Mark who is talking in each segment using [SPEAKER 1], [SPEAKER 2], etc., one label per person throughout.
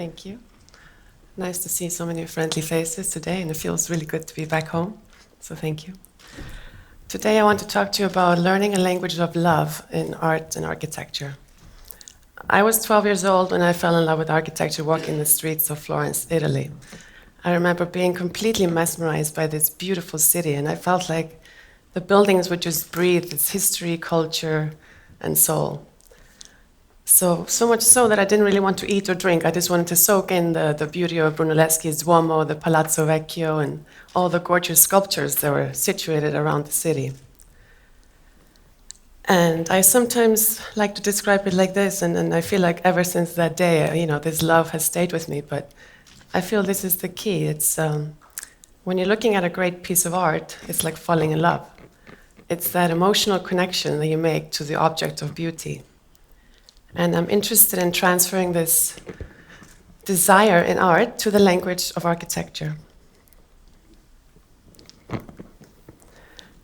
[SPEAKER 1] Thank you. Nice to see so many friendly faces today, and it feels really good to be back home. So thank you. Today I want to talk to you about learning a language of love in art and architecture. I was 12 years old when I fell in love with architecture walking the streets of Florence, Italy. I remember being completely mesmerized by this beautiful city, and I felt like the buildings would just breathe its history, culture, and soul. So much so that I didn't really want to eat or drink. I just wanted to soak in the beauty of Brunelleschi's Duomo, the Palazzo Vecchio, and all the gorgeous sculptures that were situated around the city. And I sometimes like to describe it like this, and I feel like ever since that day, this love has stayed with me. But I feel this is the key. It's when you're looking at a great piece of art, it's like falling in love. It's that emotional connection that you make to the object of beauty. And I'm interested in transferring this desire in art to the language of architecture.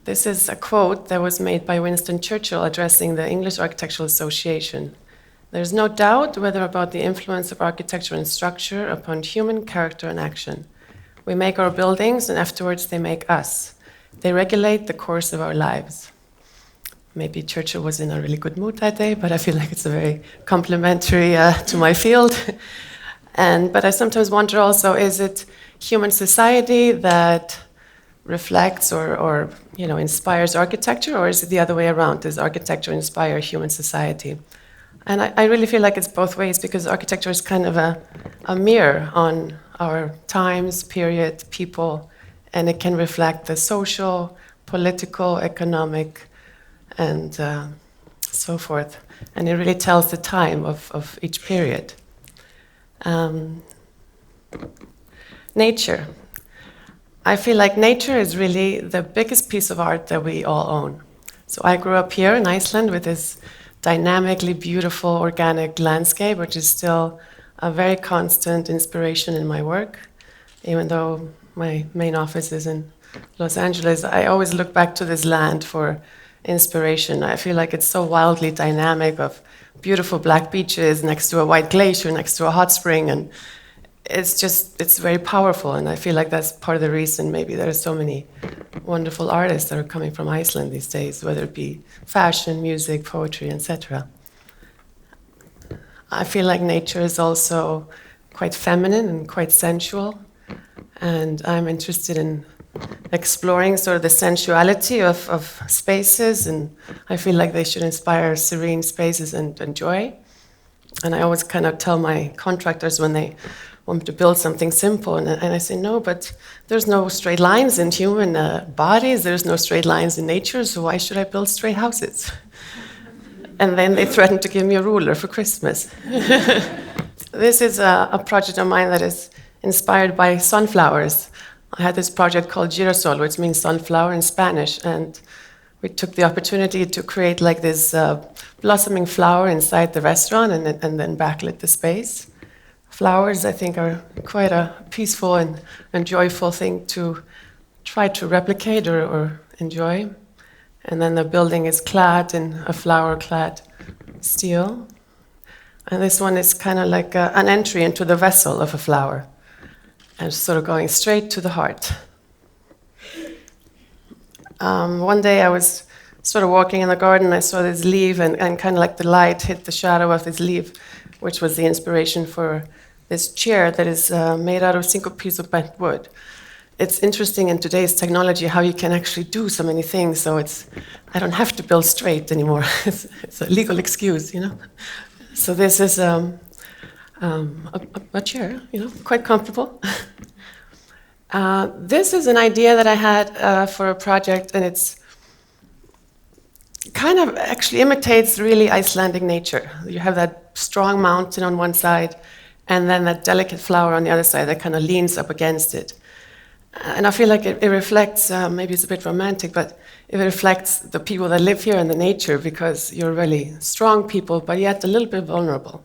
[SPEAKER 1] This is a quote that was made by Winston Churchill addressing the English Architectural Association. There's no doubt whether about the influence of architecture and structure upon human character and action. We make our buildings, and afterwards they make us. They regulate the course of our lives. Maybe Churchill was in a really good mood that day, but I feel like it's a very complimentary to my field. But I sometimes wonder also, is it human society that reflects or inspires architecture, or is it the other way around? Does architecture inspire human society? And I really feel like it's both ways, because architecture is kind of a mirror on our times, period, people, and it can reflect the social, political, economic, and so forth. And it really tells the time of each period. Nature. I feel like nature is really the biggest piece of art that we all own. So I grew up here in Iceland with this dynamically beautiful organic landscape, which is still a very constant inspiration in my work. Even though my main office is in Los Angeles, I always look back to this land for inspiration. I feel like it's so wildly dynamic, of beautiful black beaches next to a white glacier, next to a hot spring, and it's very powerful. And I feel like that's part of the reason maybe there are so many wonderful artists that are coming from Iceland these days, whether it be fashion, music, poetry, etc. I feel like nature is also quite feminine and quite sensual, and I'm interested in exploring sort of the sensuality of spaces, and I feel like they should inspire serene spaces and joy. And I always kind of tell my contractors when they want me to build something simple, and I say, no, but there's no straight lines in human bodies, there's no straight lines in nature, so why should I build straight houses? And then they threaten to give me a ruler for Christmas. This is a project of mine that is inspired by sunflowers. I had this project called Girasol, which means sunflower in Spanish, and we took the opportunity to create like this blossoming flower inside the restaurant and then backlit the space. Flowers, I think, are quite a peaceful and joyful thing to try to replicate or enjoy. And then the building is clad in a flower-clad steel. And this one is kind of like an entry into the vessel of a flower, and sort of going straight to the heart. One day I was sort of walking in the garden, I saw this leaf, and kind of like the light hit the shadow of this leaf, which was the inspiration for this chair that is made out of 5 pieces of bent wood. It's interesting in today's technology how you can actually do so many things, so I don't have to build straight anymore. It's a legal excuse, So this is a chair, quite comfortable. This is an idea that I had for a project, and it's kind of actually imitates really Icelandic nature. You have that strong mountain on one side, and then that delicate flower on the other side that kind of leans up against it. And I feel like it reflects, maybe it's a bit romantic, but it reflects the people that live here and the nature, because you're really strong people, but yet a little bit vulnerable.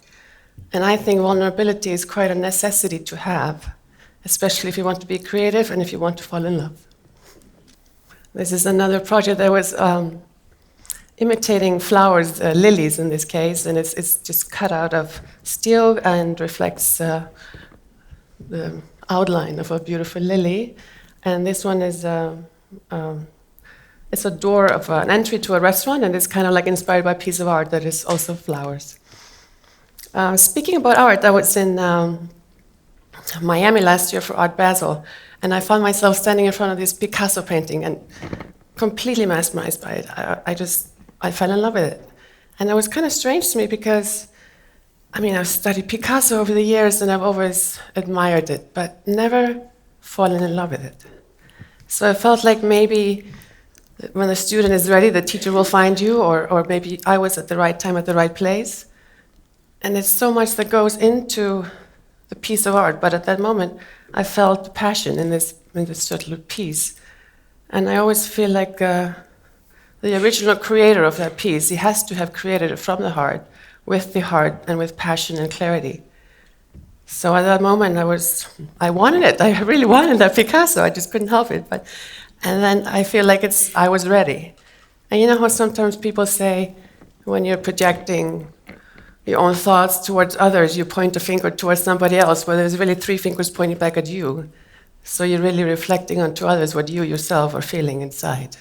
[SPEAKER 1] And I think vulnerability is quite a necessity to have, especially if you want to be creative and if you want to fall in love. This is another project that was imitating flowers, lilies in this case, and it's just cut out of steel and reflects the outline of a beautiful lily. And this one is it's a door of an entry to a restaurant, and it's kind of like inspired by a piece of art that is also flowers. Speaking about art, I was in Miami last year for Art Basel, and I found myself standing in front of this Picasso painting and completely mesmerized by it. I fell in love with it. And it was kind of strange to me because, I mean, I've studied Picasso over the years and I've always admired it, but never fallen in love with it. So I felt like maybe when the student is ready, the teacher will find you, or maybe I was at the right time at the right place. And it's so much that goes into the piece of art, but at that moment, I felt passion in this little piece. And I always feel like the original creator of that piece, he has to have created it from the heart, and with passion and clarity. So at that moment, I wanted it. I really wanted that Picasso. I just couldn't help it. And then I feel like I was ready. And you know how sometimes people say, when you're projecting your own thoughts towards others, you point a finger towards somebody else, where there's really 3 fingers pointing back at you. So you're really reflecting onto others what you yourself are feeling inside.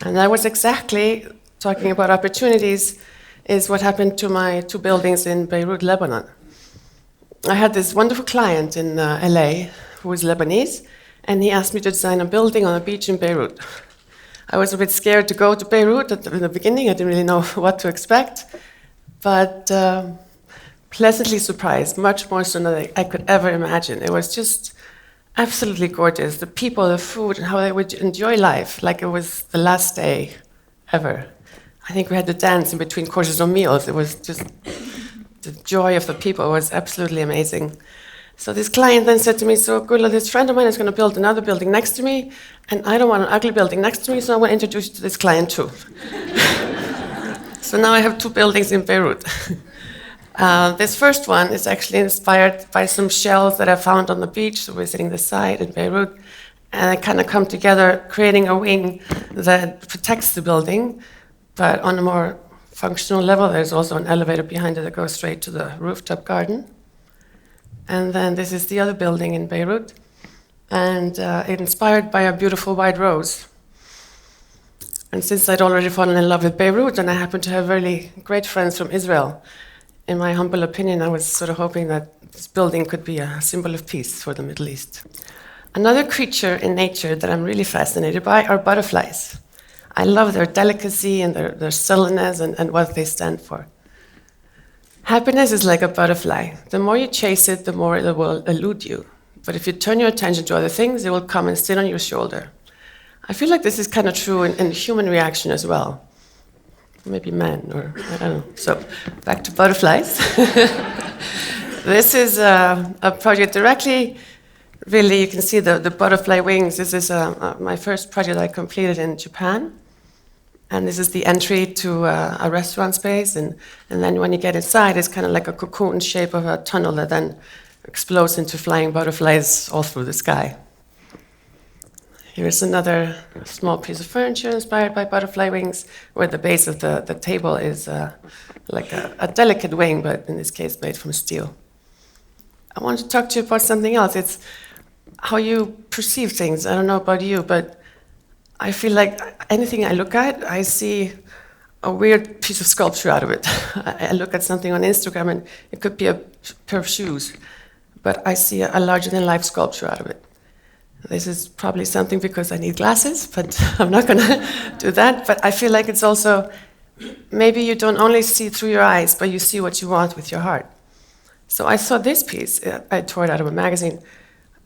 [SPEAKER 1] And that was exactly, talking about opportunities, is what happened to my 2 buildings in Beirut, Lebanon. I had this wonderful client in LA who was Lebanese, and he asked me to design a building on a beach in Beirut. I was a bit scared to go to Beirut in the beginning. I didn't really know what to expect, but pleasantly surprised, much more so than I could ever imagine. It was just absolutely gorgeous. The people, the food, and how they would enjoy life like it was the last day ever. I think we had to dance in between courses of meals. It was just, the joy of the people was absolutely amazing. So this client then said to me, so Gulla, this friend of mine is going to build another building next to me, and I don't want an ugly building next to me, so I want to introduce you to this client too. So now I have 2 buildings in Beirut. This first one is actually inspired by some shells that I found on the beach, so visiting the site in Beirut, and they kind of come together, creating a wing that protects the building, but on a more functional level, there's also an elevator behind it that goes straight to the rooftop garden. And then this is the other building in Beirut, and inspired by a beautiful white rose. And since I'd already fallen in love with Beirut, and I happen to have really great friends from Israel, in my humble opinion, I was sort of hoping that this building could be a symbol of peace for the Middle East. Another creature in nature that I'm really fascinated by are butterflies. I love their delicacy and their sullenness and what they stand for. Happiness is like a butterfly. The more you chase it, the more it will elude you. But if you turn your attention to other things, it will come and sit on your shoulder. I feel like this is kind of true in human reaction as well. Maybe men, or I don't know. So, back to butterflies. This is a project directly, really, you can see the butterfly wings. This is my first project I completed in Japan. And this is the entry to a restaurant space. And then when you get inside, it's kind of like a cocoon shape of a tunnel that then explodes into flying butterflies all through the sky. Here's another small piece of furniture inspired by butterfly wings, where the base of the table is like a delicate wing, but in this case made from steel. I want to talk to you about something else. It's how you perceive things. I don't know about you, but I feel like anything I look at, I see a weird piece of sculpture out of it. I look at something on Instagram, and it could be a pair of shoes, but I see a larger-than-life sculpture out of it. This is probably something because I need glasses, but I'm not going to do that. But I feel like it's also, maybe you don't only see through your eyes, but you see what you want with your heart. So I saw this piece. I tore it out of a magazine.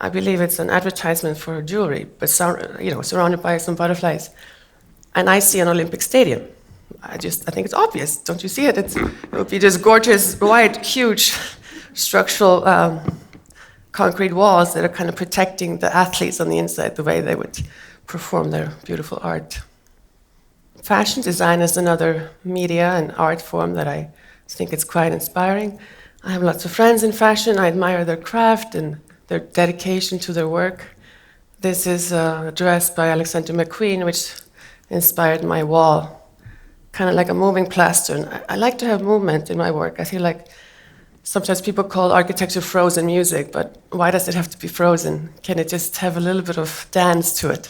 [SPEAKER 1] I believe it's an advertisement for jewelry, but surrounded by some butterflies. And I see an Olympic stadium. I think it's obvious. Don't you see it? It would be just gorgeous, white, huge structural concrete walls that are kind of protecting the athletes on the inside, the way they would perform their beautiful art. Fashion design is another media and art form that I think it's quite inspiring. I have lots of friends in fashion. I admire their craft and their dedication to their work. This is a dress by Alexander McQueen, which inspired my wall, kind of like a moving plaster. And I like to have movement in my work. I feel like sometimes people call architecture frozen music, but why does it have to be frozen? Can it just have a little bit of dance to it?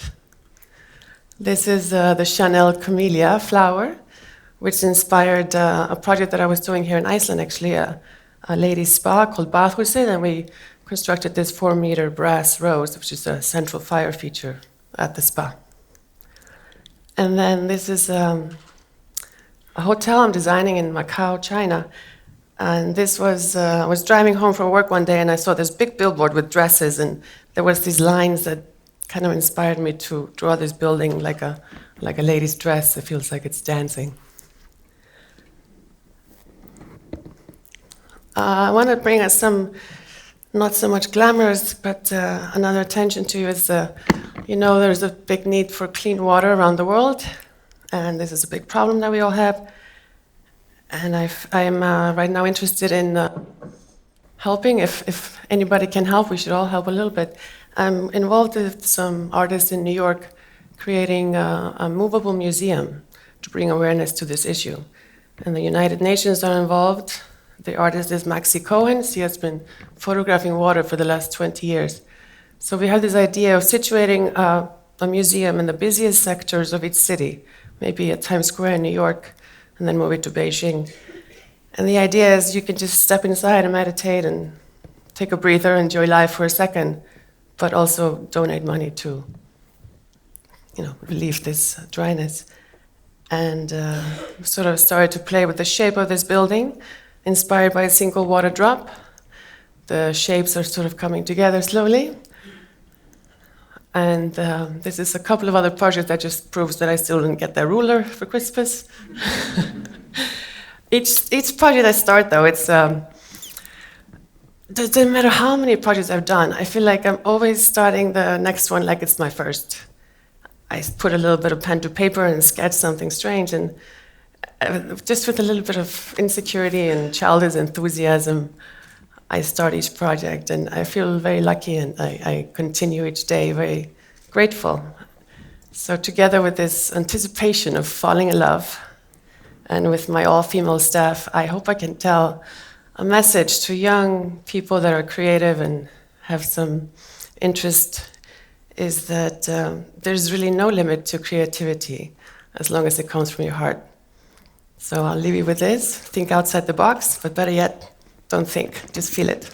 [SPEAKER 1] This is the Chanel Camellia flower, which inspired a project that I was doing here in Iceland, actually, a ladies' spa called Bathhúsið, and we constructed this 4-meter brass rose, which is a central fire feature at the spa. And then this is a hotel I'm designing in Macau, China. And this was, I was driving home from work one day and I saw this big billboard with dresses, and there was these lines that kind of inspired me to draw this building like a lady's dress. It feels like it's dancing. I want to bring us some, not so much glamorous, but another attention to is, there's a big need for clean water around the world, and this is a big problem that we all have. And I'm right now interested in helping. If anybody can help, we should all help a little bit. I'm involved with some artists in New York creating a Moveable Museum to bring awareness to this issue. And the United Nations are involved. The artist is Maxi Cohen. He has been photographing water for the last 20 years. So we have this idea of situating a museum in the busiest sectors of each city, maybe at Times Square in New York, and then move it to Beijing. And the idea is you can just step inside and meditate and take a breather, enjoy life for a second, but also donate money to, relieve this dryness. And sort of started to play with the shape of this building, inspired by a single water drop. The shapes are sort of coming together slowly. And this is a couple of other projects that just proves that I still didn't get that ruler for Christmas. Each project I start, though, it's doesn't matter how many projects I've done. I feel like I'm always starting the next one like it's my first. I put a little bit of pen to paper and sketch something strange, and just with a little bit of insecurity and childish enthusiasm, I start each project, and I feel very lucky, and I continue each day very grateful. So together with this anticipation of falling in love, and with my all-female staff, I hope I can tell a message to young people that are creative and have some interest, is that there's really no limit to creativity as long as it comes from your heart. So I'll leave you with this. Think outside the box, but better yet, don't think, just feel it.